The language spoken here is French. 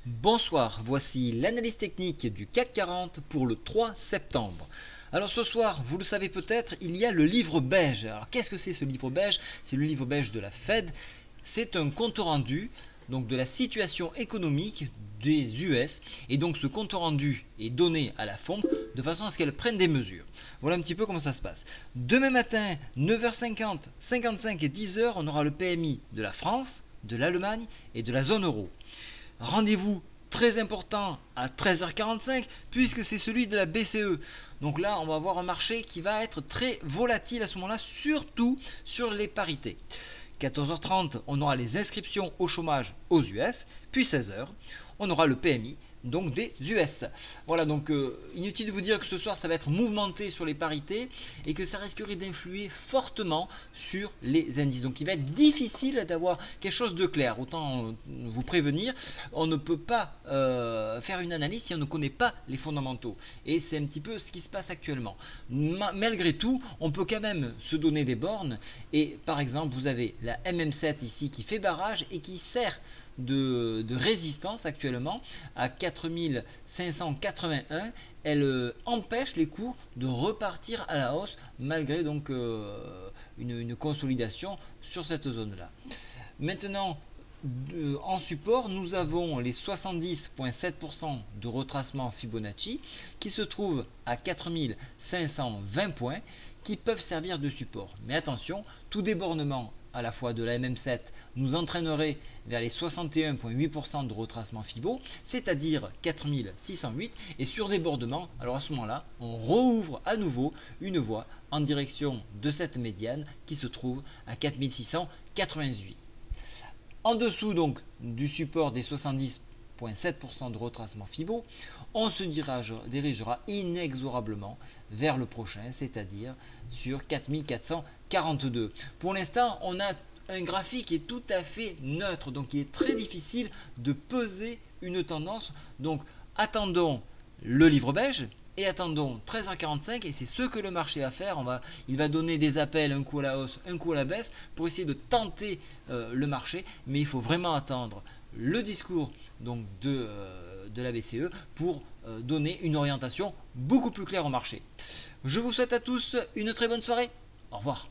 Bonsoir, voici l'analyse technique du CAC 40 pour le 3 septembre. Alors ce soir, vous le savez peut-être, il y a le livre beige. Alors qu'est-ce que c'est ce livre beige? C'est le livre beige de la Fed. C'est un compte rendu donc de la situation économique des US, et donc ce compte rendu est donné à la FOMC de façon à ce qu'elle prenne des mesures. Voilà un petit peu comment ça se passe. Demain matin, 9h50, 55 et 10h, on aura le PMI de la France, de l'Allemagne et de la zone euro. Rendez-vous très important à 13h45 puisque c'est celui de la BCE. Donc là, on va avoir un marché qui va être très volatile à ce moment-là, surtout sur les parités. 14h30, on aura les inscriptions au chômage aux US, puis 16h, on aura le PMI, donc des US. Voilà, donc inutile de vous dire que ce soir ça va être mouvementé sur les parités et que ça risquerait d'influer fortement sur les indices. Donc il va être difficile d'avoir quelque chose de clair. Autant vous prévenir, on ne peut pas faire une analyse si on ne connaît pas les fondamentaux. Et c'est un petit peu ce qui se passe actuellement. Malgré tout, on peut quand même se donner des bornes. Et par exemple, vous avez la MM7 ici qui fait barrage et qui sert de résistance actuellement à 4581. Elle empêche les cours de repartir à la hausse malgré donc une consolidation sur cette zone là. Maintenant, en support, nous avons les 70,7% de retracement Fibonacci qui se trouvent à 4520 points qui peuvent servir de support. Mais attention, tout débordement à la fois de la MM7 nous entraînerait vers les 61,8% de retracement Fibo, c'est-à-dire 4608, et sur débordement, alors à ce moment-là, on rouvre à nouveau une voie en direction de cette médiane qui se trouve à 4688. En dessous donc du support des 70,7% de retracement Fibo, on se dirigera inexorablement vers le prochain, c'est-à-dire sur 4442. Pour l'instant, on a un graphique qui est tout à fait neutre, donc il est très difficile de peser une tendance. Donc attendons le livre beige et attendons 13h45, et c'est ce que le marché va faire. Il va donner des appels, un coup à la hausse, un coup à la baisse, pour essayer de tenter le marché, mais il faut vraiment attendre le discours donc de la BCE pour donner une orientation beaucoup plus claire au marché. Je vous souhaite à tous une très bonne soirée. Au revoir.